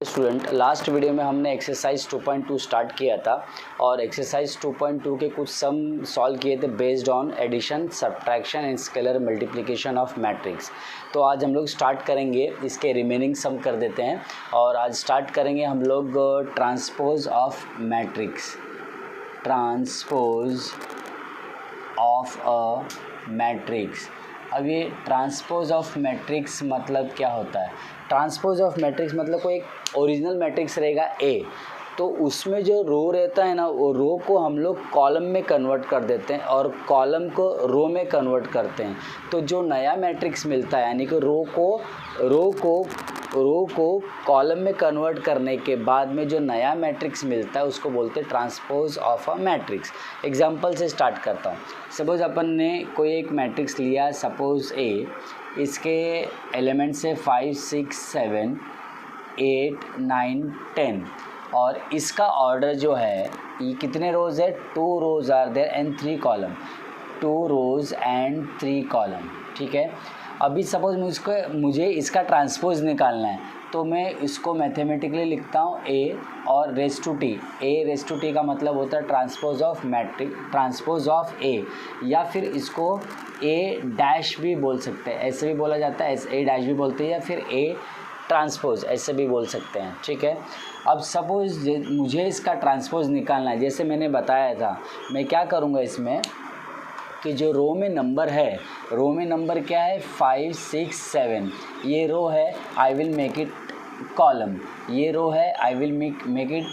Student, last video में हमने exercise 2.2 start किया था और एक्सरसाइज 2.2 के कुछ सम सॉल्व किए थे based on addition, subtraction and scalar multiplication of matrix. तो आज हम लोग स्टार्ट करेंगे, इसके रिमेनिंग सम कर देते हैं और आज स्टार्ट करेंगे हम लोग transpose of matrix. Transpose of a matrix. अब ये ट्रांसपोज ऑफ मैट्रिक्स मतलब क्या होता है? ट्रांसपोज ऑफ मैट्रिक्स मतलब कोई एक ओरिजिनल मैट्रिक्स रहेगा ए, तो उसमें जो रो रहता है ना, वो रो को हम लोग कॉलम में कन्वर्ट कर देते हैं और कॉलम को रो में कन्वर्ट करते हैं। तो जो नया मैट्रिक्स मिलता है, यानी कि रो को कॉलम में कन्वर्ट करने के बाद में जो नया मैट्रिक्स मिलता है उसको बोलते हैं transpose of a matrix. Example से स्टार्ट करता हूँ। सपोज अपन ने कोई एक मैट्रिक्स लिया, सपोज ए, इसके एलिमेंट्स है 5 6 7 8 9 10 और इसका ऑर्डर जो है, ये कितने रोज़ है? 2 rows are there and 3 column. 2 rows and 3 column, ठीक है। अभी सपोज मुझे इसका ट्रांसपोज निकालना है, तो मैं इसको मैथमेटिकली लिखता हूँ ए और raise to T. A raise to T का मतलब होता है transpose of matrix, transpose of A, या फिर इसको ए डैश भी बोल सकते हैं, ऐसे भी बोला जाता है, ए डैश भी बोलते हैं, या फिर ए ट्रांसपोज ऐसे भी बोल सकते हैं, ठीक है। अब सपोज मुझे इसका ट्रांसपोज निकालना है, जैसे मैंने बताया था, मैं क्या करूँगा इसमें कि जो रो में नंबर है, रो में नंबर क्या है? 5 6 7, ये रो है, I will make it column. ये रो है, I will make it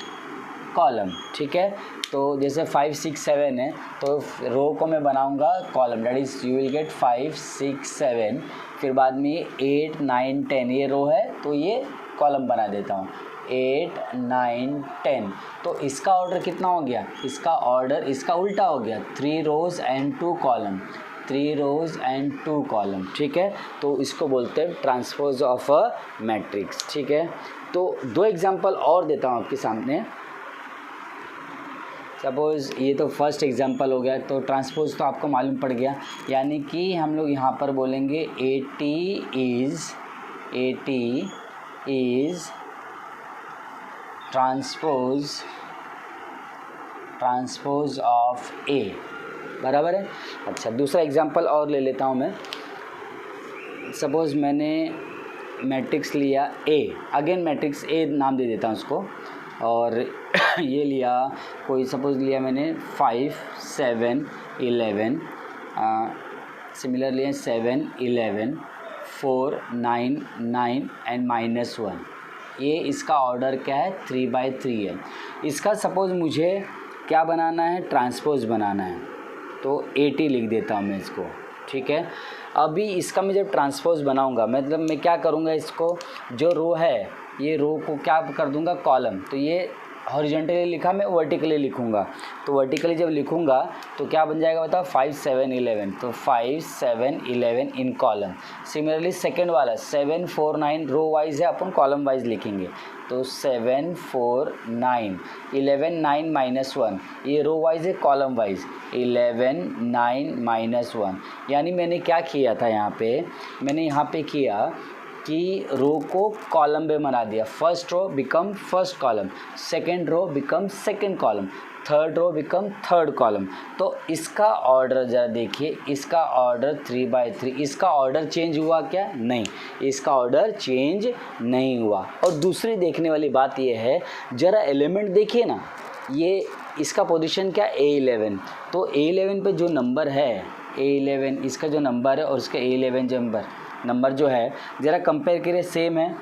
column, ठीक है। तो जैसे 5 6 7 है, तो रो को मैं बनाऊंगा column, that is you will get 5 6 7, फिर बाद में 8 9 10, ये रो है तो ये कॉलम बना देता हूँ, 8 9 10। तो इसका ऑर्डर कितना हो गया? इसका ऑर्डर इसका उल्टा हो गया, 3 rows and 2 column, 3 rows and 2 column, ठीक है। तो इसको बोलते हैं ट्रांसपोज ऑफ अ मैट्रिक्स, ठीक है। तो 2 एग्जांपल और देता हूँ आपके सामने। सपोज़ ये तो फर्स्ट एग्जांपल हो गया, तो ट्रांसपोज तो आपको मालूम पड़ गया, यानी कि हम लोग यहाँ पर बोलेंगे 80 इज़ ट्रांसपोज ऑफ ए, बराबर है। अच्छा, दूसरा एग्जांपल और ले लेता हूँ मैं। सपोज़ मैंने मैट्रिक्स लिया ए, अगेन मैट्रिक्स ए नाम दे देता हूँ उसको, और ये लिया कोई, सपोज़ लिया मैंने 5 7 11, सिमिलर लिए 7 11 4 9 9 एंड -1। ये इसका ऑर्डर क्या है? 3/3 है। इसका सपोज़ मुझे क्या बनाना है? ट्रांसपोज बनाना है, तो 80 लिख देता हूँ मैं इसको, ठीक है। अभी इसका मैं जब ट्रांसपोज बनाऊँगा, मतलब मैं क्या करूँगा, इसको जो रो है, ये रो को क्या कर दूँगा? कॉलम। तो ये हॉरिजॉन्टली लिखा, मैं वर्टिकली लिखूँगा, तो वर्टिकली जब लिखूँगा तो क्या बन जाएगा बताओ? 5 7 11, तो 5 7 11 इन कॉलम। सिमिलरली सेकेंड वाला 7 4 9, रो वाइज है, अपन कॉलम वाइज लिखेंगे, तो 7 4 9 11 9 -1, ये रो वाइज है, कॉलम वाइज 11 9 -1। यानी मैंने क्या किया था यहाँ पे? मैंने यहाँ पे किया कि रो को कॉलम में बना दिया। First row become first column, second row become second column, third row become third column. तो इसका ऑर्डर ज़रा देखिए, इसका ऑर्डर 3/3, इसका ऑर्डर चेंज हुआ क्या? नहीं, इसका ऑर्डर चेंज नहीं हुआ। और दूसरी देखने वाली बात ये है, ज़रा एलिमेंट देखिए ना, ये इसका पोजीशन क्या? A11, तो A11 पे जो नंबर है, A11 इसका जो नंबर है और इसका A11 जो नंबर जो है, ज़रा कंपेयर करिए, सेम है,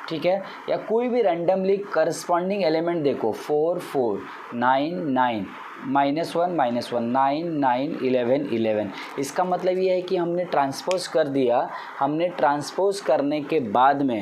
ठीक है। या कोई भी रैंडमली करस्पॉन्डिंग एलिमेंट देखो, 4 4 9 9 -1 -1 9 9 11 11। इसका मतलब ये है कि हमने ट्रांसपोज कर दिया, हमने ट्रांसपोज करने के बाद में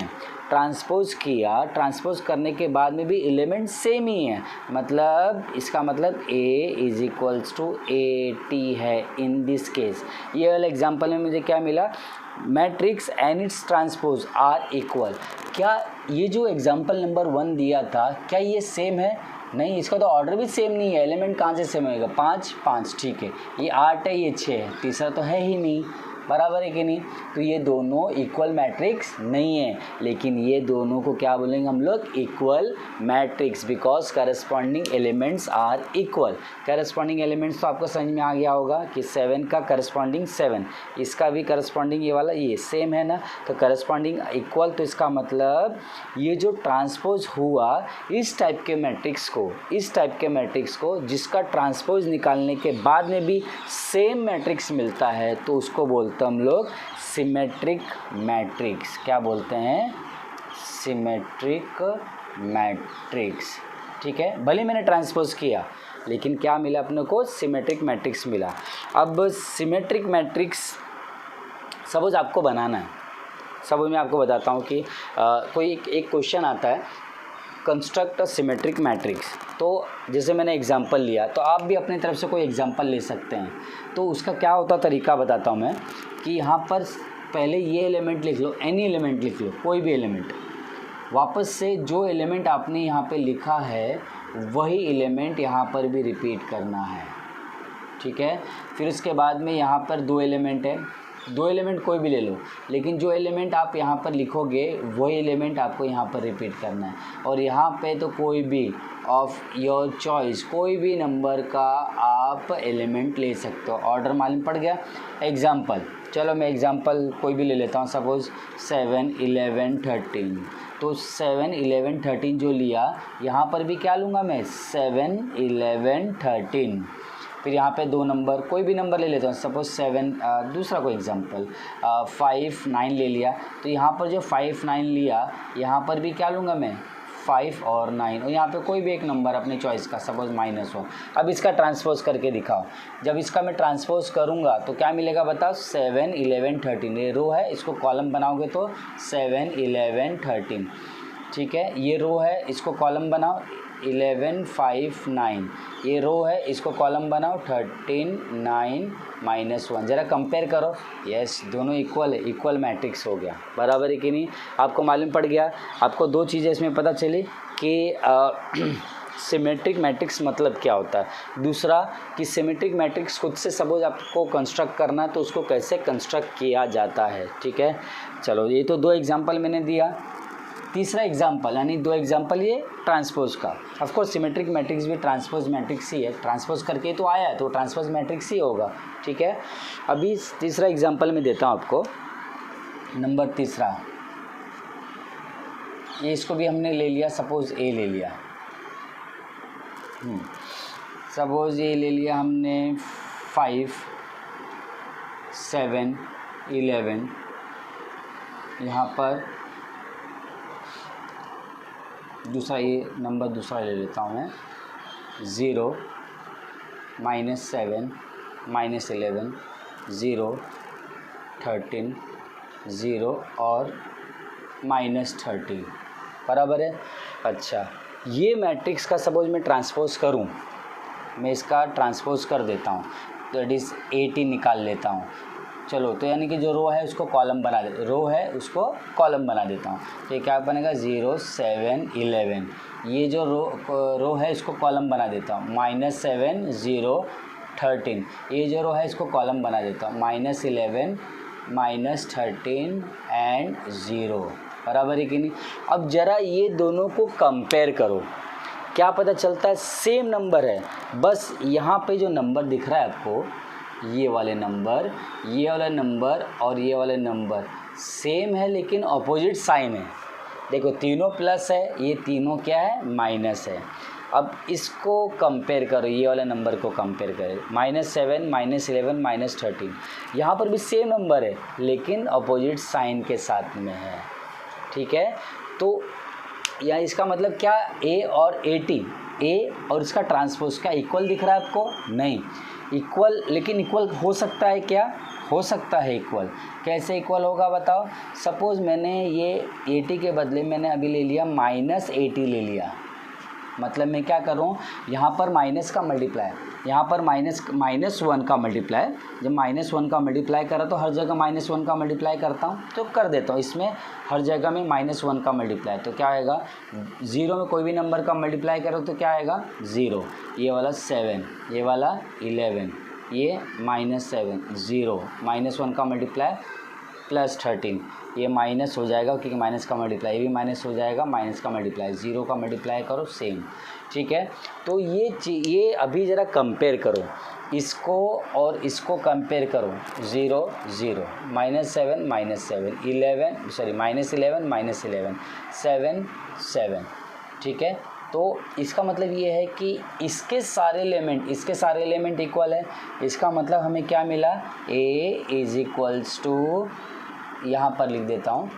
ट्रांसपोज किया, ट्रांसपोज करने के बाद में भी एलिमेंट सेम ही है, मतलब इसका मतलब A is equals to AT है इन दिस केस। ये वाला एग्जांपल में मुझे क्या मिला? Matrix and its transpose are equal. क्या ये जो एग्जांपल नंबर 1 दिया था, क्या ये सेम है? नहीं, इसका तो ऑर्डर भी सेम नहीं है, एलिमेंट कहाँ से सेम होएगा? 5 5, ठीक है, ये 8 है, ये 6 है, तीसरा तो है ही नहीं, बराबर है कि नहीं। तो ये दोनों इक्वल मैट्रिक्स नहीं है, लेकिन ये दोनों को क्या बोलेंगे हम लोग, equal matrix, because corresponding elements are equal. Corresponding elements तो आपको समझ में आ गया होगा कि 7 का करस्पॉन्डिंग 7, इसका भी करस्पॉन्डिंग ये वाला ये सेम है ना, तो करस्पॉन्डिंग इक्वल, तो इसका मतलब ये जो ट्रांसपोज हुआ इस टाइप के मैट्रिक्स को जिसका ट्रांसपोज निकालने के बाद में भी सेम मैट्रिक्स मिलता है, तो उसको बोलते हैं हम लोग सिमेट्रिक मैट्रिक्स। क्या बोलते हैं, सिमेट्रिक मैट्रिक्स। ठीक है, भले मैंने ट्रांसपोज किया लेकिन क्या मिला अपने को, सिमेट्रिक मैट्रिक्स मिला। अब सिमेट्रिक मैट्रिक्स सपोज आपको बनाना है, सपोज मैं आपको बताता हूँ कि कोई एक क्वेश्चन आता है, कंस्ट्रक्ट अ सिमेट्रिक मैट्रिक्स। तो जैसे मैंने एग्जांपल लिया, तो आप भी अपनी तरफ से कोई एग्जांपल ले सकते हैं। तो उसका क्या होता तरीका बताता हूँ मैं, कि यहाँ पर पहले ये एलिमेंट लिख लो, एनी एलिमेंट लिख लो, कोई भी एलिमेंट, वापस से जो एलिमेंट आपने यहाँ पे लिखा है वही एलिमेंट यहाँ पर भी रिपीट करना है। ठीक है, फिर उसके बाद में यहाँ पर 2 एलिमेंट है, 2 एलिमेंट कोई भी ले लो, लेकिन जो एलिमेंट आप यहाँ पर लिखोगे वही एलिमेंट आपको यहाँ पर रिपीट करना है। और यहाँ पे तो कोई भी ऑफ योर चॉइस, कोई भी नंबर का आप एलिमेंट ले सकते हो। ऑर्डर मालूम पड़ गया। एग्जाम्पल, चलो मैं एग्जाम्पल कोई भी ले लेता हूँ, सपोज़ 7, 11, 13। तो 7, 11, 13 जो लिया, यहाँ पर भी क्या लूँगा मैं, 7, 11, 13। फिर यहाँ पे 2 नंबर, कोई भी नंबर ले लेता हूँ, सपोज 7, दूसरा कोई एग्जांपल 5, 9 ले लिया। तो यहाँ पर जो 5, 9 लिया, यहाँ पर भी क्या लूँगा मैं, 5 और 9, और यहाँ पे कोई भी एक नंबर अपने चॉइस का, सपोज -1। अब इसका ट्रांसपोज करके दिखाओ। जब इसका मैं ट्रांसपोज करूँगा तो क्या मिलेगा बताओ, 7, 11, 13। ये रो है, इसको कॉलम बनाओगे तो 7, 11, 13। ठीक है, ये रो है, इसको कॉलम बनाओ 11, 5, 9। ये रो है, इसको कॉलम बनाओ 13, 9, -1। ज़रा कंपेयर करो, यस दोनों इक्वल है, इक्वल मैट्रिक्स हो गया। बराबर है कि नहीं, आपको मालूम पड़ गया। आपको 2 चीज़ें इसमें पता चली कि सिमेट्रिक मैट्रिक्स मतलब क्या होता है, दूसरा कि सिमेट्रिक मैट्रिक्स खुद से सपोज आपको कंस्ट्रक्ट करना है तो उसको कैसे कंस्ट्रक्ट किया जाता है। ठीक है, चलो ये तो 2 एग्जाम्पल मैंने दिया। तीसरा एग्जाम्पल, यानी 2 एग्जाम्पल ये ट्रांसपोज का। ऑफ कोर्स सिमेट्रिक मैट्रिक्स भी ट्रांसपोज मैट्रिक्स ही है, ट्रांसपोज करके तो आया है तो ट्रांसपोज मैट्रिक्स ही होगा। ठीक है, अभी तीसरा एग्जाम्पल मैं देता हूँ आपको, नंबर 3। ये इसको भी हमने ले लिया, सपोज ए ले लिया, सपोज ये ले लिया हमने 5, 7, 11। यहाँ पर दूसरा ये नंबर दूसरा ले लेता हूँ मैं, 0, -7, -11, 0, 13, 0 और -30। बराबर है। अच्छा, ये मैट्रिक्स का सपोज मैं ट्रांसपोज करूँ, मैं इसका ट्रांसपोज कर देता हूँ, दैट इज़ 80 निकाल लेता हूँ। चलो, तो यानी कि जो रो है उसको कॉलम बना दे, रो है उसको कॉलम बना देता हूँ। तो ये क्या बनेगा, 0, 7, 11। ये जो रो है इसको कॉलम बना देता हूँ, -7, 0, 13। ये जो रो है इसको कॉलम बना देता हूँ, -11, -13 एंड 0। बराबर है कि नहीं। अब ज़रा ये दोनों को कंपेयर करो, क्या पता चलता है, सेम नंबर है, बस यहाँ पे जो नंबर दिख रहा है आपको, ये वाले नंबर, ये वाला नंबर और ये वाले नंबर सेम है लेकिन ऑपोजिट साइन है। देखो, तीनों प्लस है, ये तीनों क्या है, माइनस है। अब इसको कंपेयर करो, ये वाले नंबर को कंपेयर करें, -7, -11, -13। यहाँ पर भी सेम नंबर है लेकिन ऑपोजिट साइन के साथ में है। ठीक है, तो या इसका मतलब क्या, ए और 80, ए और इसका ट्रांसपोज क्या इक्वल दिख रहा है आपको, नहीं इक्वल, लेकिन इक्वल हो सकता है, क्या हो सकता है इक्वल, कैसे इक्वल होगा बताओ। सपोज़ मैंने ये 80 के बदले मैंने अभी ले लिया -80 ले लिया, मतलब मैं क्या कर रहा हूँ, यहाँ पर माइनस का मल्टीप्लाई, यहाँ पर -1 का मल्टीप्लाई, जब -1 का मल्टीप्लाई करा तो हर जगह -1 का मल्टीप्लाई करता हूँ, तो कर देता हूँ इसमें हर जगह में -1 का मल्टीप्लाई। तो क्या आएगा, 0 में कोई भी नंबर का मल्टीप्लाई करो तो क्या आएगा, 0। ये वाला 7, ये वाला 11, ये -7 0, -1 का मल्टीप्लाई +13, ये माइनस हो जाएगा क्योंकि माइनस का मल्टीप्लाई, ये भी माइनस हो जाएगा, माइनस का मल्टीप्लाई, 0 का मल्टीप्लाई करो सेम, ठीक है। तो ये अभी ज़रा कंपेयर करो, इसको और इसको कंपेयर करो, 0 0, -7 -7, 11 सॉरी -11 7 7, ठीक है। तो इसका मतलब ये है कि इसके सारे एलिमेंट इक्वल है। इसका मतलब हमें क्या मिला, A इज टू, यहाँ पर लिख देता हूँ,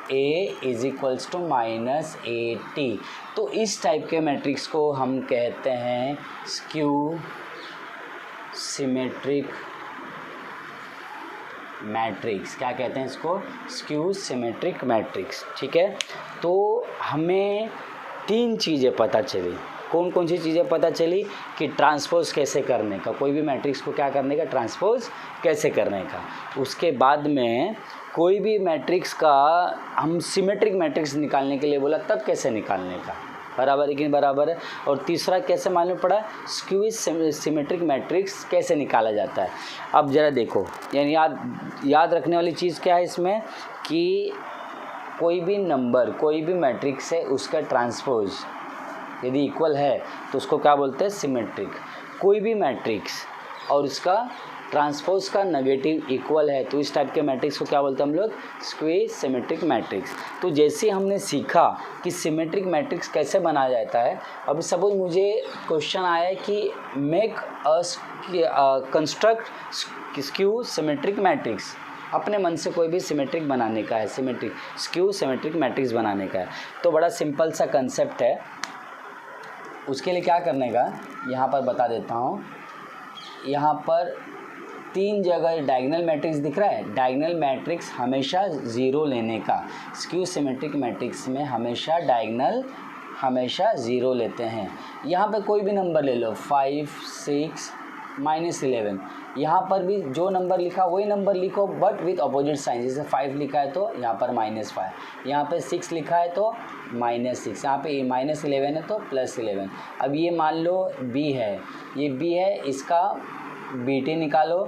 A इज टू -80। तो इस टाइप के मैट्रिक्स को हम कहते हैं स्क्यू सिमेट्रिक मैट्रिक्स। क्या कहते हैं इसको, स्क्यू सिमेट्रिक मैट्रिक्स, ठीक है। तो हमें 3 चीज़ें पता चली। कौन कौन सी चीज़ें पता चली कि ट्रांसपोज कैसे करने का, कोई भी मैट्रिक्स को क्या करने का, ट्रांसपोज कैसे करने का। उसके बाद में कोई भी मैट्रिक्स का हम सिमेट्रिक मैट्रिक्स निकालने के लिए बोला, तब कैसे निकालने का, बराबर है कि नहीं बराबर है। और तीसरा कैसे मालूम पड़ा, स्क्यू सिमेट्रिक मैट्रिक्स कैसे निकाला जाता है। अब ज़रा देखो, यानी याद रखने वाली चीज़ क्या है इसमें कि कोई भी नंबर, कोई भी मैट्रिक्स है, उसका ट्रांसपोज यदि इक्वल है तो उसको क्या बोलते हैं, सिमेट्रिक। कोई भी मैट्रिक्स और उसका ट्रांसपोज का नेगेटिव इक्वल है तो इस टाइप के मैट्रिक्स को क्या बोलते हैं हम लोग, स्क्यू सिमेट्रिक मैट्रिक्स। तो जैसे हमने सीखा कि सिमेट्रिक मैट्रिक्स कैसे बनाया जाता है, अभी सपोज मुझे क्वेश्चन आया है कि make construct skew symmetric matrix, अपने मन से कोई भी सिमेट्रिक बनाने का है, स्क्यू सिमेट्रिक मैट्रिक्स बनाने का है। तो बड़ा सिंपल सा कंसेप्ट है। उसके लिए क्या करने का, यहाँ पर बता देता हूँ। यहाँ पर 3 जगह डायगोनल मैट्रिक्स दिख रहा है। डायगोनल मैट्रिक्स हमेशा 0 लेने का, स्क्यू सिमेट्रिक मैट्रिक्स में हमेशा डायगोनल हमेशा 0 लेते हैं। यहाँ पे कोई भी नंबर ले लो, 5 6 -11, यहाँ पर भी जो नंबर लिखा वही नंबर लिखो बट विथ अपोजिट साइन। जैसे 5 लिखा है तो यहाँ पर -5, यहाँ पे 6 लिखा है तो -6, यहाँ पे -11 है तो +11। अब ये मान लो B है, ये B है, इसका BT निकालो,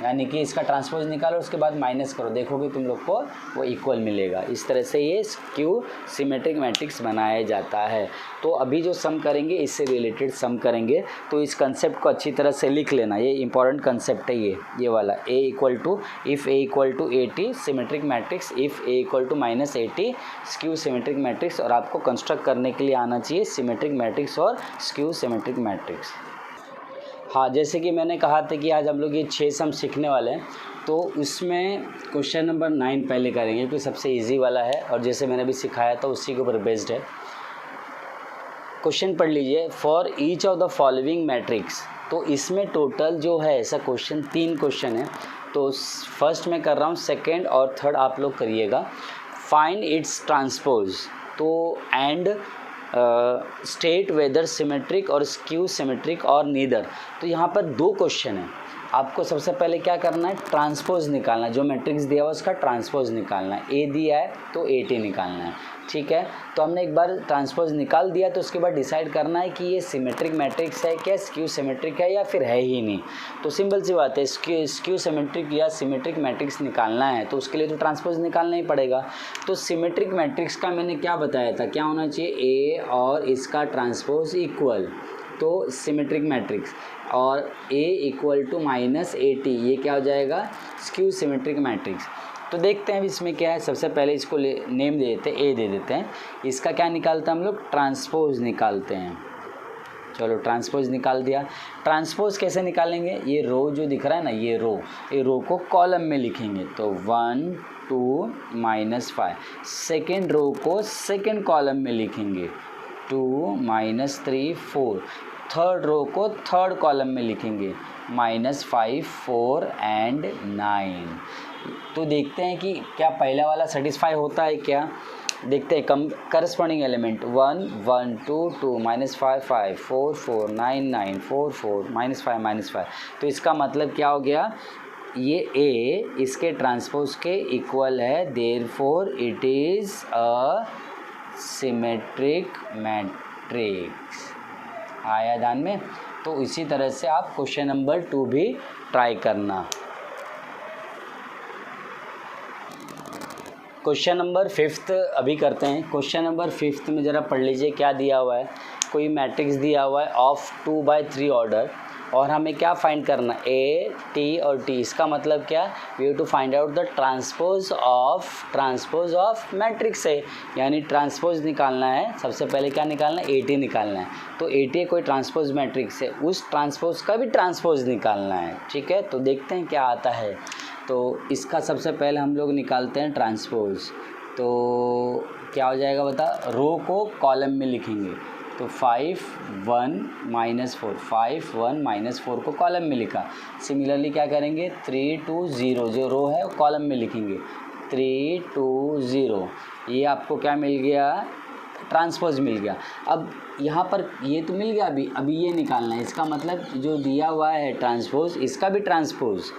यानी कि इसका ट्रांसपोज निकालो, उसके बाद माइनस करो, देखोगे तुम लोग को वो इक्वल मिलेगा। इस तरह से ये स्क्यू सिमेट्रिक मैट्रिक्स बनाया जाता है। तो अभी जो सम करेंगे इससे रिलेटेड सम करेंगे, तो इस कंसेप्ट को अच्छी तरह से लिख लेना, ये इंपॉर्टेंट कंसेप्ट है ये वाला। If A equal to 80 symmetric matrix, if A equal to -80 skew symmetric matrix. और आपको कंस्ट्रक्ट करने के लिए आना चाहिए सिमेट्रिक मैट्रिक्स और स्क्यू सिमेट्रिक मैट्रिक्स। हाँ, जैसे कि मैंने कहा था कि आज हम लोग ये 6 सम सीखने वाले हैं, तो उसमें क्वेश्चन नंबर 9 पहले करेंगे क्योंकि सबसे इजी वाला है और जैसे मैंने अभी सिखाया था उसी के ऊपर बेस्ड है। क्वेश्चन पढ़ लीजिए, for each of the following matrix. तो इसमें टोटल जो है ऐसा क्वेश्चन 3 क्वेश्चन है, तो फर्स्ट मैं कर रहा हूँ, सेकेंड और थर्ड आप लोग करिएगा। फाइंड इट्स ट्रांसपोज, तो एंड स्टेट वेदर सिमेट्रिक और स्क्यू सिमेट्रिक और नीदर। तो यहाँ पर 2 क्वेश्चन है। आपको सबसे पहले क्या करना है, ट्रांसपोज निकालना है, जो मैट्रिक्स दिया हुआ उसका ट्रांसपोज निकालना है। ए दिया है तो 80 निकालना है, ठीक है। तो हमने एक बार ट्रांसपोज निकाल दिया, तो उसके बाद डिसाइड करना है कि ये सिमेट्रिक मैट्रिक्स है क्या, स्क्यू सिमेट्रिक है या फिर है ही नहीं। तो सिंपल सी बात है, स्क्यू सिमेट्रिक या सिमेट्रिक मैट्रिक्स निकालना है तो उसके लिए तो ट्रांसपोज निकालना ही पड़ेगा। तो सिमेट्रिक मैट्रिक्स का मैंने क्या बताया था, क्या होना चाहिए, ए और इसका ट्रांसपोज इक्वल, तो सिमेट्रिक मैट्रिक्स। और A इक्वल टू -80, ये क्या हो जाएगा, स्क्यू सिमेट्रिक मैट्रिक्स। तो देखते हैं इसमें क्या है। सबसे पहले इसको नेम दे देते हैं, A दे देते हैं। इसका क्या निकालते हैं हम लोग, ट्रांसपोज निकालते हैं। चलो ट्रांसपोज निकाल दिया। ट्रांसपोज कैसे निकालेंगे, ये रो जो दिख रहा है ना, ये रो को कॉलम में लिखेंगे, तो 1 2 -5। सेकेंड रो को सेकेंड कॉलम में लिखेंगे, 2 -3 4। थर्ड रो को थर्ड कॉलम में लिखेंगे, -5 4 एंड 9। तो देखते हैं कि क्या पहला वाला सेटिस्फाई होता है क्या, देखते हैं। Corresponding element 1 1 2 2 -5 5 4 4 9 9 4 4 -5 -5। तो इसका मतलब क्या हो गया, ये A इसके ट्रांसपोज के इक्वल है, therefore it is a symmetric matrix. आया ध्यान में। तो इसी तरह से आप क्वेश्चन नंबर 2 भी ट्राई करना। क्वेश्चन नंबर 5 अभी करते हैं। क्वेश्चन नंबर 5 में ज़रा पढ़ लीजिए क्या दिया हुआ है। कोई मैट्रिक्स दिया हुआ है ऑफ 2/3 ऑर्डर और हमें क्या फाइंड करना, ए टी और टी। इसका मतलब क्या, we have to find out the transpose of matrix है, यानी ट्रांसपोज निकालना है। सबसे पहले क्या निकालना है, ए टी निकालना है। तो ए टी कोई ट्रांसपोज मैट्रिक्स है, उस ट्रांसपोज का भी ट्रांसपोज निकालना है। ठीक है, तो देखते हैं क्या आता है। तो इसका सबसे पहले हम लोग निकालते हैं ट्रांसपोज। तो क्या हो जाएगा बता, रो को कॉलम में लिखेंगे। तो 5 1 -4, 5 1 -4 को कॉलम में लिखा। सिमिलरली क्या करेंगे, 3 2 0 जो रो है वो कॉलम में लिखेंगे। 3 2 0 ये आपको क्या मिल गया, ट्रांसपोज मिल गया। अब यहाँ पर ये तो मिल गया, अभी ये निकालना है। इसका मतलब जो दिया हुआ है ट्रांसपोज, इसका भी ट्रांसपोज।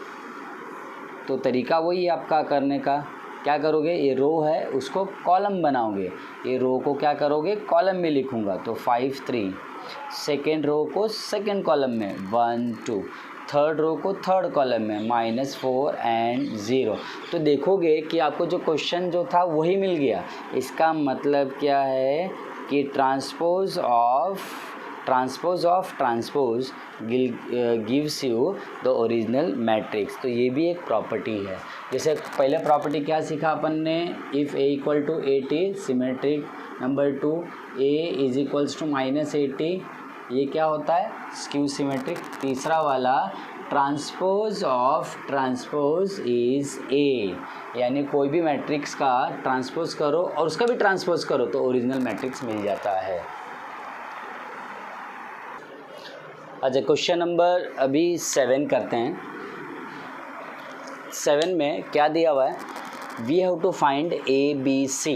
तो तरीका वही है आपका करने का। क्या करोगे, ये रो है उसको कॉलम बनाओगे। ये रो को क्या करोगे, कॉलम में लिखूँगा। तो 5 3, सेकेंड रो को सेकेंड कॉलम में 1 2, थर्ड रो को थर्ड कॉलम में -4 एंड 0। तो देखोगे कि आपको जो क्वेश्चन जो था वही मिल गया। इसका मतलब क्या है कि transpose of transpose gives you the original matrix. तो ये भी एक प्रॉपर्टी है। जैसे पहले प्रॉपर्टी क्या सीखा अपन ने, if A equal to A T symmetric. Number 2 A is equals to -80, ये क्या होता है, स्क्यू सिमेट्रिक। तीसरा वाला transpose of transpose is A, यानी कोई भी मैट्रिक्स का ट्रांसपोज करो और उसका भी ट्रांसपोज करो तो ओरिजिनल मैट्रिक्स मिल जाता है। अच्छा, क्वेश्चन नंबर अभी 7 करते हैं। 7 में क्या दिया हुआ है, we have to find A B C.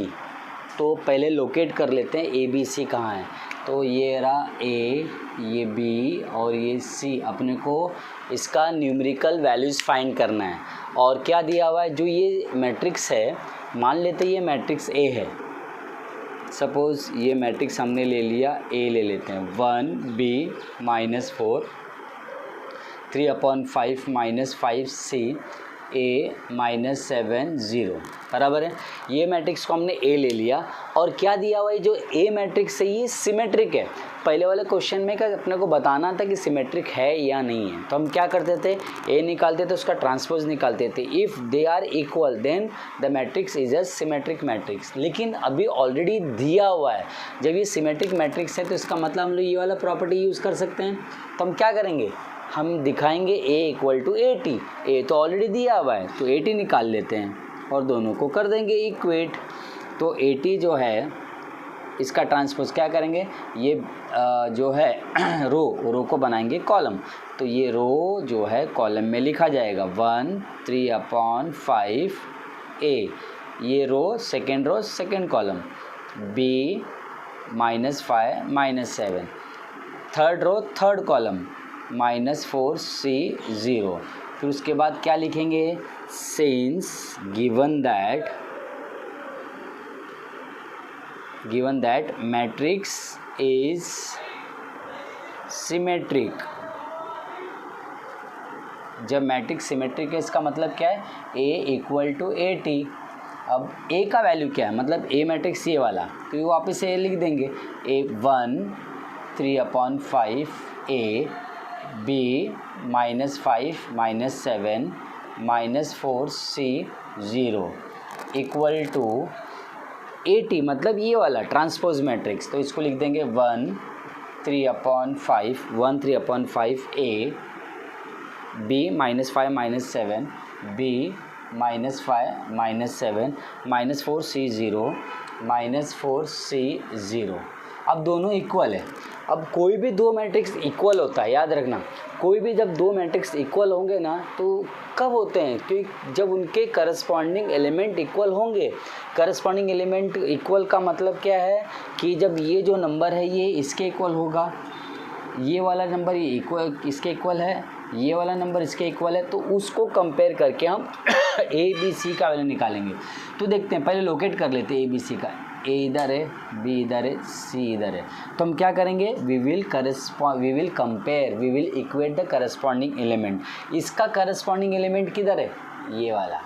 तो पहले लोकेट कर लेते हैं ए बी सी कहाँ है। तो ये रहा ए, ये बी और ये सी। अपने को इसका न्यूमेरिकल वैल्यूज़ फाइंड करना है। और क्या दिया हुआ है, जो ये मैट्रिक्स है, मान लेते ये मैट्रिक्स ए है। सपोज़ ये मैट्रिक्स हमने ले लिया, ए ले लेते हैं। 1 b -4, 3/5 -5 c, a -7 0 बराबर है। ये मैट्रिक्स को हमने ए ले लिया। और क्या दिया हुआ है, जो ए मैट्रिक्स है ये सिमेट्रिक है। पहले वाले क्वेश्चन में क्या अपने को बताना था कि सिमेट्रिक है या नहीं है। तो हम क्या करते थे, ए निकालते थे, उसका ट्रांसपोज निकालते थे। If they are equal then the matrix is a symmetric matrix. लेकिन अभी ऑलरेडी दिया हुआ है, जब ये सिमेट्रिक मैट्रिक्स है तो इसका मतलब हम लोग ये वाला प्रॉपर्टी यूज़ कर सकते हैं। तो हम क्या करेंगे, हम दिखाएंगे a equal to A T. A तो ऑलरेडी दिया हुआ है तो ए टी निकाल लेते हैं और दोनों को कर देंगे इक्वेट। तो ए टी जो है इसका ट्रांसपोज क्या करेंगे, ये जो है रो को बनाएंगे कॉलम। तो ये रो जो है कॉलम में लिखा जाएगा 1 3/5 ए। ये row second column, b -5 -7, third row third column -4 c 0। फिर उसके बाद क्या लिखेंगे, since given that matrix is symmetric. जब मैट्रिक्स सिमेट्रिक है इसका मतलब क्या है, a equal to A T. अब a का वैल्यू क्या है, मतलब a मैट्रिक्स ये वाला, तो ये वापस से लिख देंगे। a 1 3/5 a, b -5 -7 -4 c 0 equal to A T, मतलब ये वाला ट्रांसपोज मैट्रिक्स। तो इसको लिख देंगे 1 3/5 a, b -5 -7 b -5 -7 -4 c 0 -4 c 0। अब दोनों इक्वल है। अब कोई भी दो मैट्रिक्स इक्वल होता है, याद रखना, कोई भी जब दो मैट्रिक्स इक्वल होंगे ना तो कब होते हैं, क्योंकि जब उनके करस्पॉन्डिंग एलिमेंट इक्वल होंगे। करस्पॉन्डिंग एलिमेंट इक्वल का मतलब क्या है कि जब ये जो नंबर है ये इसके इक्वल होगा, ये वाला नंबर ये इक्वल इसके इक्वल है, ये वाला नंबर इसके इक्वल है, तो उसको कंपेयर करके हम ए बी सी का वैल्यू निकालेंगे। तो देखते हैं, पहले लोकेट कर लेते हैं ए बी सी का। ए इधर है, बी इधर है, सी इधर है। तो हम क्या करेंगे, we will compare, we will equate the corresponding element. इसका करस्पॉन्डिंग एलिमेंट किधर है, ये वाला,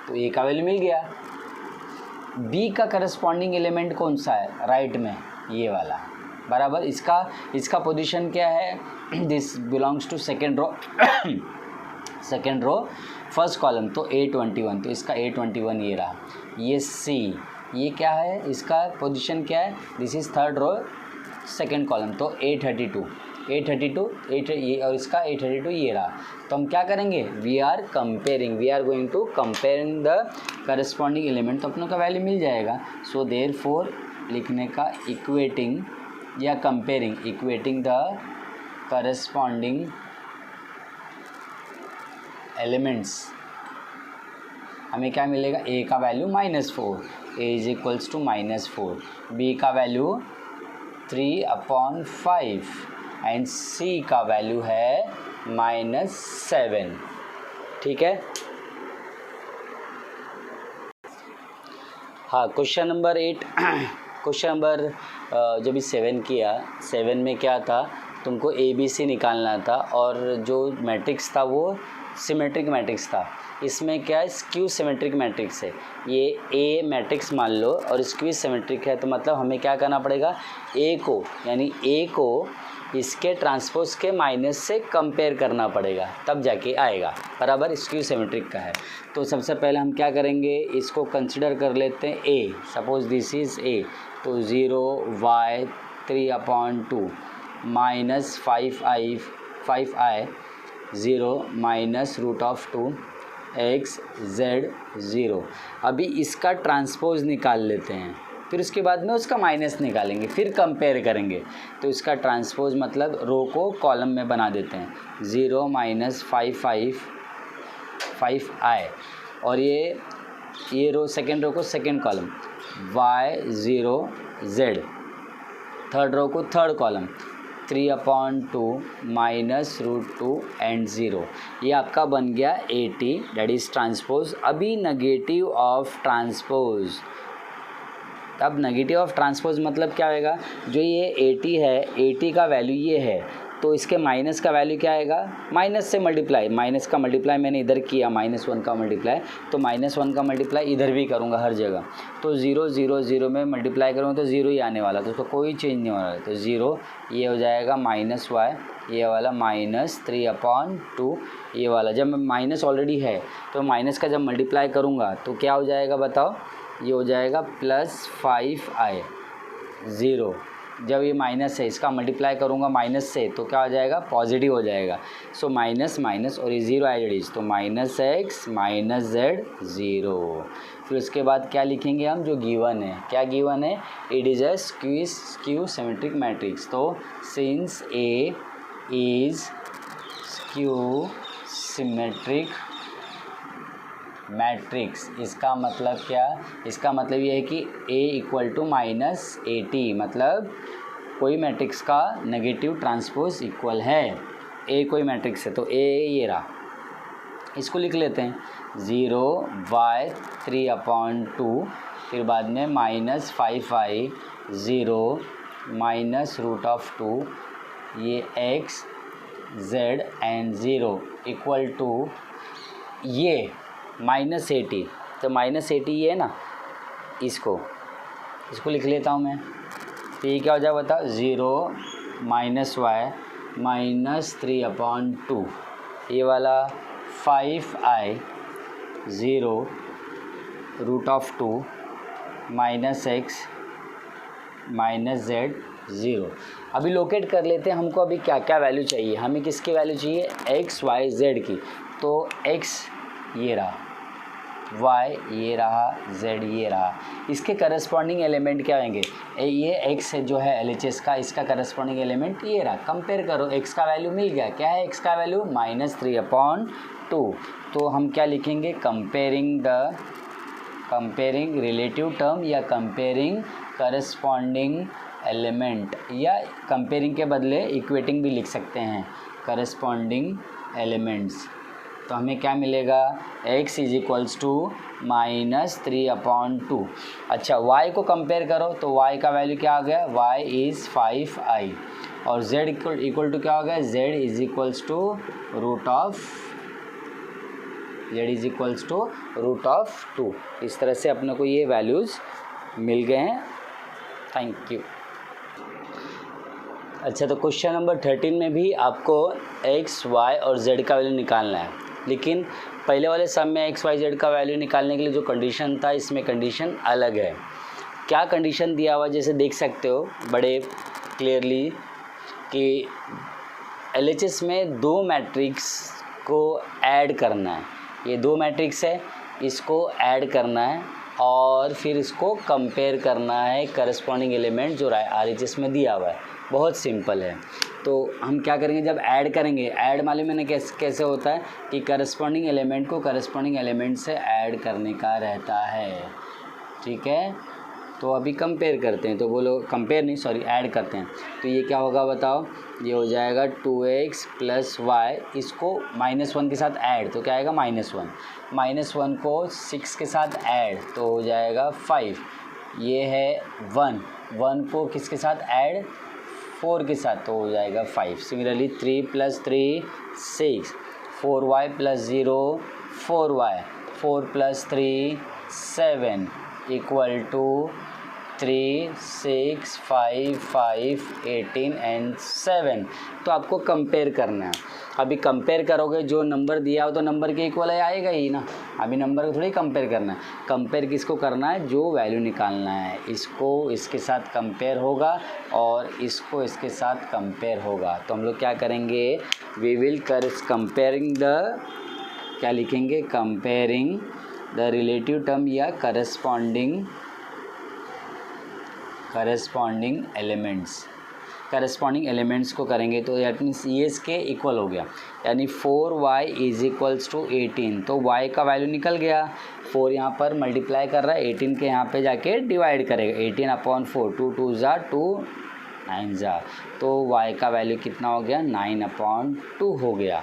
तो ए का वैल्यू मिल गया। बी का करस्पॉन्डिंग एलिमेंट कौन सा है, राइट में, ये वाला, बराबर। इसका पोजीशन क्या है, this belongs to second row, second row first column, तो A21, तो इसका A21 ये रहा। ये सी, ये क्या है, इसका पोजीशन क्या है, this is third row second column, तो A32 ये, और इसका A32 ये रहा। तो हम क्या करेंगे, we are going to comparing the corresponding element, तो अपनों का वैल्यू मिल जाएगा। सो देयरफॉर लिखने का इक्वेटिंग या comparing, equating the corresponding elements, हमें क्या मिलेगा, ए का value -4, A is equals to -4, B का वैल्यू 3/5 एंड सी का वैल्यू है -7। ठीक है। हाँ, क्वेश्चन नंबर 8 क्वेश्चन नंबर जब भी 7 किया, 7 में क्या था, तुमको ABC निकालना था और जो मैट्रिक्स था वो सिमेट्रिक मैट्रिक्स था। इसमें क्या है, स्क्यू सिमेट्रिक मैट्रिक्स है, ये ए मैट्रिक्स मान लो और स्क्यू सिमेट्रिक है, तो मतलब हमें क्या करना पड़ेगा, ए को इसके ट्रांसपोज के माइनस से कंपेयर करना पड़ेगा, तब जाके आएगा, बराबर। स्क्यू सिमेट्रिक का है, तो सबसे पहले हम क्या करेंगे, इसको कंसिडर कर लेते हैं ए, सपोज दिस इज़ ए, तो 0y 3/2 minus 5i 0 minus √2 x z 0। अभी इसका ट्रांसपोज निकाल लेते हैं, फिर उसके बाद में उसका माइनस निकालेंगे, फिर कंपेयर करेंगे। तो इसका ट्रांसपोज मतलब रो को कॉलम में बना देते हैं, 0 माइनस 5i, और ये रो सेकेंड रो को second column, y 0 z, third row को थर्ड कॉलम, 3/2 माइनस √2 एंड 0। ये आपका बन गया 80, डेट इज़ ट्रांसपोज। अभी नेगेटिव ऑफ ट्रांसपोज, अब नेगेटिव ऑफ ट्रांसपोज मतलब क्या होगा, जो ये 80 है, 80 का वैल्यू ये है, तो इसके माइनस का वैल्यू क्या आएगा, माइनस से मल्टीप्लाई, माइनस का मल्टीप्लाई मैंने इधर किया, -1 का मल्टीप्लाई, तो -1 का मल्टीप्लाई इधर भी करूँगा हर जगह, तो 0 0 0 में मल्टीप्लाई करूँगा तो 0 ही आने वाला, तो उसका कोई चेंज नहीं हो रहा है, तो 0 ये हो जाएगा -y, ये वाला -3/2, ये वाला, जब माइनस ऑलरेडी है तो माइनस का जब मल्टीप्लाई करूँगा तो क्या हो जाएगा बताओ, ये हो जाएगा +5i 0, जब ये माइनस है इसका मल्टीप्लाई करूँगा माइनस से तो क्या हो जाएगा, पॉजिटिव हो जाएगा। सो माइनस माइनस और ये 0 एज इट इज, तो -x -z 0। फिर उसके बाद क्या लिखेंगे हम, जो गिवन है, क्या गिवन है, it is a skew symmetric matrix. तो since A is skew symmetric matrix, इसका मतलब क्या, इसका मतलब ये है कि a = -80, मतलब कोई मैट्रिक्स का नेगेटिव ट्रांसपोज इक्वल है, a कोई मैट्रिक्स है तो a ये रहा, इसको लिख लेते हैं, 0y 3/2, फिर बाद में -5i 0 माइनस √2, ये x z and 0 equal to ये -80, तो -80 ये है ना, इसको लिख लेता हूँ मैं, तो ये क्या हो जाएगा बताओ, 0 -y -3/2, ये वाला 5i 0 √2 -x -z 0। अभी लोकेट कर लेते हैं, हमको अभी क्या क्या वैल्यू चाहिए, हमें किसकी वैल्यू चाहिए, x y z की, तो x ये रहा, y ये रहा, z ये रहा, इसके करस्पॉन्डिंग एलिमेंट क्या होंगे, ये x जो है LHS का, इसका करस्पॉन्डिंग एलिमेंट ये रहा, कंपेयर करो, x का वैल्यू मिल गया, क्या है x का वैल्यू, -3/2। तो हम क्या लिखेंगे, कंपेयरिंग रिलेटिव टर्म या कंपेयरिंग करस्पॉन्डिंग एलिमेंट, या कंपेयरिंग के बदले इक्वेटिंग भी लिख सकते हैं, करस्पॉन्डिंग एलिमेंट्स, तो हमें क्या मिलेगा, x इज इक्वल्स टू -3/2। अच्छा y को कंपेयर करो तो y का वैल्यू क्या आ गया, y इज़ 5i और z इक्वल टू क्या हो गया, z is equals to root of 2। इस तरह से अपने को ये वैल्यूज़ मिल गए हैं। Thank you. अच्छा, तो क्वेश्चन नंबर 13 में भी आपको x, y और z का वैल्यू निकालना है, लेकिन पहले वाले सम में x, y, z का वैल्यू निकालने के लिए जो कंडीशन था, इसमें कंडीशन अलग है। क्या कंडीशन दिया हुआ, जैसे देख सकते हो बड़े क्लियरली कि LHS में 2 मैट्रिक्स को ऐड करना है। ये 2 मैट्रिक्स है, इसको ऐड करना है और फिर इसको कंपेयर करना है करस्पॉन्डिंग एलिमेंट जो RHS में दिया हुआ है। बहुत सिंपल है। तो हम क्या करेंगे, जब ऐड करेंगे, ऐड मालूम मैंने कैसे होता है कि करस्पॉन्डिंग एलिमेंट को करस्पॉन्डिंग एलिमेंट से ऐड करने का रहता है। ठीक है, तो अभी कंपेयर करते हैं, तो बोलो कंपेयर नहीं सॉरी ऐड करते हैं। तो ये क्या होगा बताओ, ये हो जाएगा 2x + y, इसको -1 के साथ ऐड तो क्या आएगा -1, -1 को 6 के साथ ऐड तो हो जाएगा 5, ये है 1 को किसके साथ ऐड, 4 के साथ तो हो जाएगा 5। Similarly 3 + 3 6, 4y + 0 4y, 4 + 3 7 equal to 3 6 5 5 18 and 7। तो आपको कंपेयर करना है। अभी कंपेयर करोगे, जो नंबर दिया हो तो नंबर के इक्वल आएगा ही ना। अभी नंबर को थोड़ी कंपेयर करना है। कंपेयर किसको करना है, जो वैल्यू निकालना है, इसको इसके साथ कंपेयर होगा और इसको इसके साथ कंपेयर होगा। तो हम लोग क्या करेंगे, वी विल कंपेयरिंग द, क्या लिखेंगे, कंपेयरिंग द रिलेटिव टर्म या करस्पॉन्डिंग एलिमेंट्स को करेंगे। तो दैट मीन्स ये इसके इक्वल हो गया, यानी 4y = 18। तो y का वैल्यू निकल गया, 4 यहाँ पर मल्टीप्लाई कर रहा है, 18 के यहाँ पे जाके डिवाइड करेगा, 18/4, 2 2 ज़ा 2 9 ज़ा, तो y का वैल्यू कितना हो गया, 9/2 हो गया,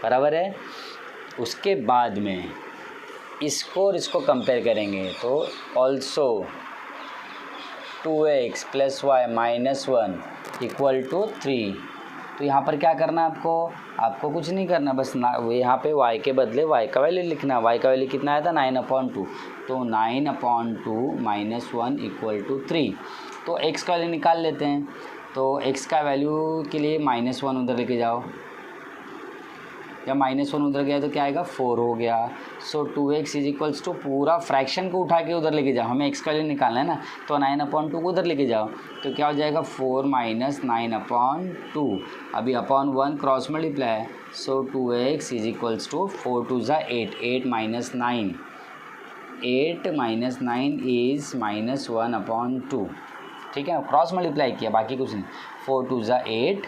बराबर है। उसके बाद में इसको और इसको कंपेयर करेंगे, तो ऑल्सो 2x + y - 1 = 3। तो यहाँ पर क्या करना है आपको कुछ नहीं करना, बस यहाँ पे y के बदले y का वैल्यू लिखना है। y का वैल्यू कितना आया था, 9/2, तो 9/2 - 1 = 3। तो x का वैल्यू निकाल लेते हैं। तो x का वैल्यू के लिए -1 उधर लेके जाओ, जब -1 उधर गया तो क्या आएगा, 4 हो गया। सो 2x = पूरा फ्रैक्शन को उठा के उधर लेके जाओ, हमें x का वैल्यू निकालना है ना, तो 9/2 को उधर लेके जाओ, तो क्या हो जाएगा, 4 - 9/2। अभी अपॉन 1 क्रॉस मल्टीप्लाई, सो 2x = 4 2 ज़ा 8, 8 - 9, 8 - 9 इज़ -1/2। ठीक है, क्रॉस मल्टीप्लाई किया, बाकी कुछ नहीं। 4 2 ज़ा 8,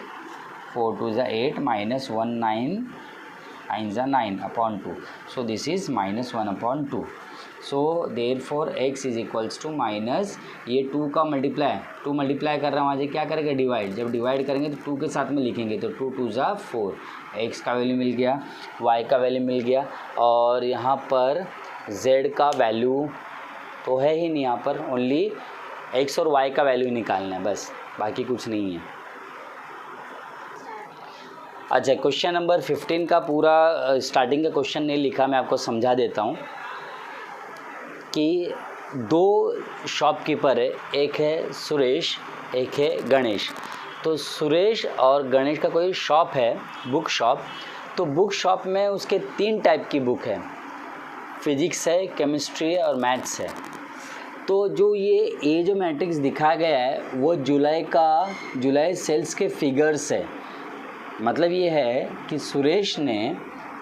4 2 ज़ा 8 -1 9 9 ज़ा 9/2, so this is -1/2। so therefore x = ये 2 का मल्टीप्लाई, 2 मल्टीप्लाई कर रहा हूँ, आज क्या करेंगे, डिवाइड। जब डिवाइड करेंगे तो 2 के साथ में लिखेंगे, तो 2 2 ज़ा 4, x का वैल्यू मिल गया, y का वैल्यू मिल गया, और यहाँ पर z का वैल्यू तो है ही नहीं, यहाँ पर ओनली x और y का वैल्यू निकालना है बस, बाकी कुछ नहीं है। अच्छा, क्वेश्चन नंबर 15 का पूरा स्टार्टिंग का क्वेश्चन नहीं लिखा, मैं आपको समझा देता हूँ कि 2 शॉपकीपर है, एक है सुरेश, एक है गणेश। तो सुरेश और गणेश का कोई शॉप है, बुक शॉप। तो बुक शॉप में उसके 3 टाइप की बुक है, फिजिक्स है, केमिस्ट्री है और मैथ्स है। तो जो ये जो मैट्रिक्स दिखा गया है वो जुलाई सेल्स के फिगर्स है। मतलब ये है कि सुरेश ने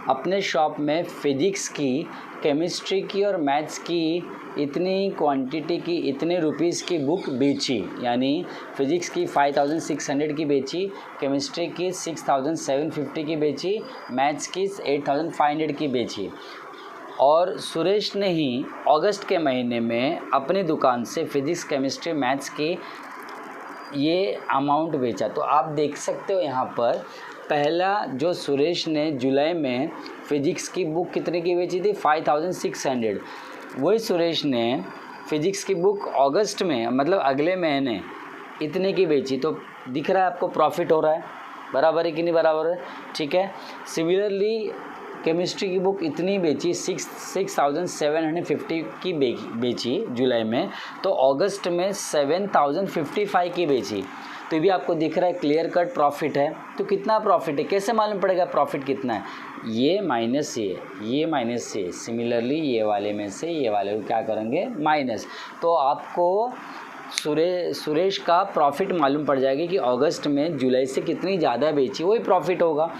अपने शॉप में फिजिक्स की, केमिस्ट्री की और मैथ्स की इतनी क्वांटिटी की, इतने रुपीस की बुक बेची, यानी फिजिक्स की 5600 की बेची, केमिस्ट्री की 6750 की बेची, मैथ्स की 8500 की बेची। और सुरेश ने ही अगस्त के महीने में अपनी दुकान से फिजिक्स, केमिस्ट्री, मैथ्स की ये अमाउंट बेचा। तो आप देख सकते हो यहाँ पर पहला जो सुरेश ने जुलाई में फिजिक्स की बुक कितने की बेची थी, 5600। वही सुरेश ने फिजिक्स की बुक अगस्त में, मतलब अगले महीने, इतने की बेची। तो दिख रहा है आपको प्रॉफिट हो रहा है, बराबर है कि नहीं बराबर है, ठीक है। सिमिलरली केमिस्ट्री की बुक इतनी बेची, 6750 की बेची जुलाई में, तो अगस्त में 7055 की बेची। तो ये भी आपको दिख रहा है क्लियर कट प्रॉफिट है। तो कितना प्रॉफिट है, कैसे मालूम पड़ेगा प्रॉफिट कितना है, ये माइनस ये माइनस ये, सिमिलरली ये वाले में से ये वाले को क्या करेंगे, माइनस। तो आपको सुरेश का प्रॉफिट मालूम पड़ जाएगी कि अगस्त में जुलाई से कितनी ज़्यादा बेची, वही प्रॉफिट होगा।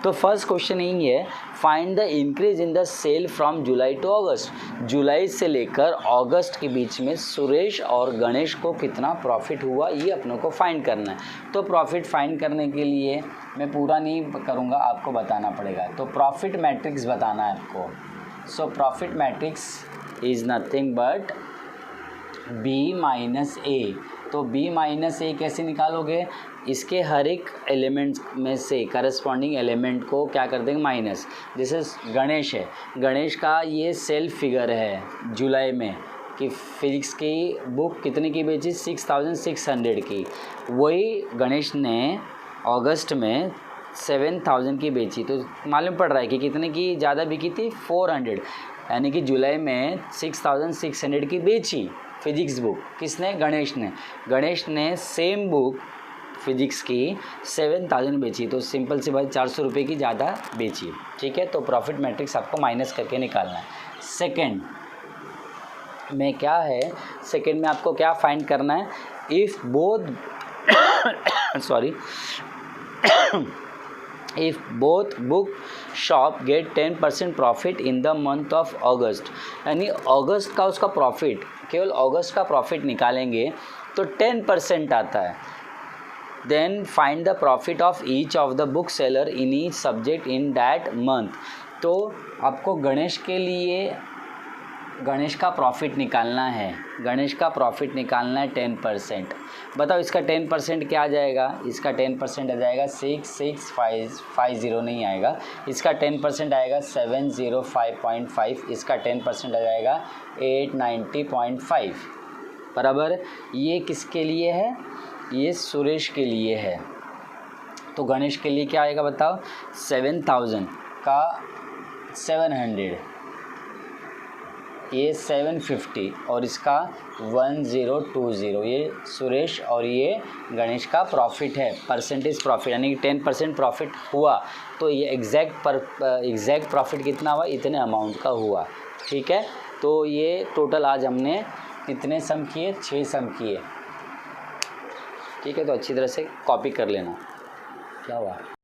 तो फर्स्ट क्वेश्चन यही है, find the increase in the sale from July to August. जुलाई से लेकर अगस्त के बीच में सुरेश और गणेश को कितना प्रॉफिट हुआ, ये अपनों को फाइंड करना है। तो प्रॉफिट फाइंड करने के लिए मैं पूरा नहीं करूँगा, आपको बताना पड़ेगा। तो प्रॉफिट मैट्रिक्स बताना है आपको। So profit matrix is nothing but B minus A. तो B माइनस ए कैसे निकालोगे, इसके हर एक एलिमेंट्स में से करस्पॉन्डिंग एलिमेंट को क्या कर देंगे, माइनस। जैसे गणेश है, गणेश का ये सेल्फ फिगर है जुलाई में कि फिजिक्स की बुक कितने की बेची, 6600 की। वही गणेश ने अगस्त में 7000 की बेची। तो मालूम पड़ रहा है कि कितने की ज़्यादा बिकी थी, 400, यानी कि जुलाई में 6600 की बेची फिजिक्स बुक। किसने, गणेश ने सेम बुक फिजिक्स की 7000 बेची। तो सिंपल सी बात, 400 रुपये की ज़्यादा बेची, ठीक है। तो प्रॉफिट मैट्रिक्स आपको माइनस करके निकालना है। सेकंड में क्या है, सेकंड में आपको क्या फाइंड करना है, if both if both book shop get 10% profit in the month of August, यानी अगस्त का उसका प्रॉफिट, केवल अगस्त का प्रॉफिट निकालेंगे तो 10% आता है। Then find the profit of each of the book seller in each subject in that month. तो आपको गणेश के लिए गणेश का प्रॉफिट निकालना है, 10%। बताओ इसका 10% क्या आ जाएगा, इसका 10% आ जाएगा 6650, नहीं आएगा। इसका 10% आएगा 705.5, इसका 10% आ जाएगा 890.5, बराबर। ये किसके लिए है, ये सुरेश के लिए है। तो गणेश के लिए क्या आएगा बताओ, 7000 का 700, ये 750 और इसका 1020, ये सुरेश और ये गणेश का प्रॉफिट है, परसेंटेज प्रॉफिट, यानी कि 10% प्रॉफिट हुआ। तो ये एग्जैक्ट प्रॉफिट कितना हुआ, इतने अमाउंट का हुआ, ठीक है। तो ये टोटल आज हमने कितने सम किए, 6 सम किए, ठीक है। तो अच्छी तरह से कॉपी कर लेना। क्या हुआ।